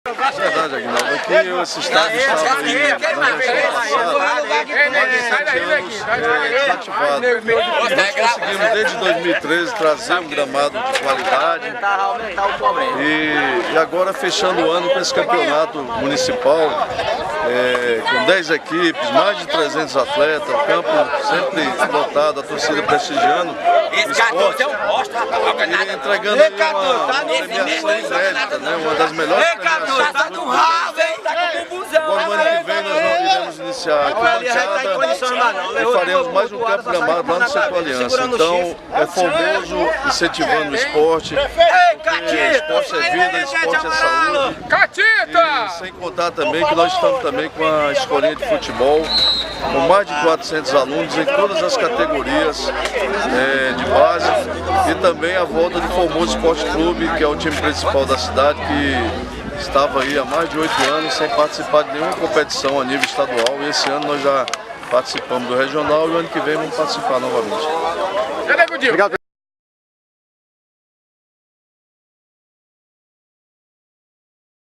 É verdade, Aguinaldo. Aqui esse estádio estava aí na gestão passada, nós conseguimos desde 2013 trazer um gramado de qualidade e agora fechando o ano com esse campeonato municipal com 10 equipes, mais de 300 atletas, o campo sempre lotado, a torcida prestigiando o esporte e entregando aí uma premiação inédita, né? Uma das melhores premiações. Tá no rabo, hein? Tá com bumbuzão. Agora, no ano que vem, nós não iremos iniciar aqui bancada e faremos mais um campo gramado lá no Setor Aliança. Então, é fogoso, incentivando o esporte. Esporte é vida, esporte é saúde. E sem contar também que nós estamos também com a escolinha de futebol, com mais de 400 alunos em todas as categorias de base. E também a volta do Formoso Esporte Clube, que é o time principal da cidade, que estava aí há mais de 8 anos sem participar de nenhuma competição a nível estadual, e esse ano nós já participamos do regional e o ano que vem vamos participar novamente. Obrigado.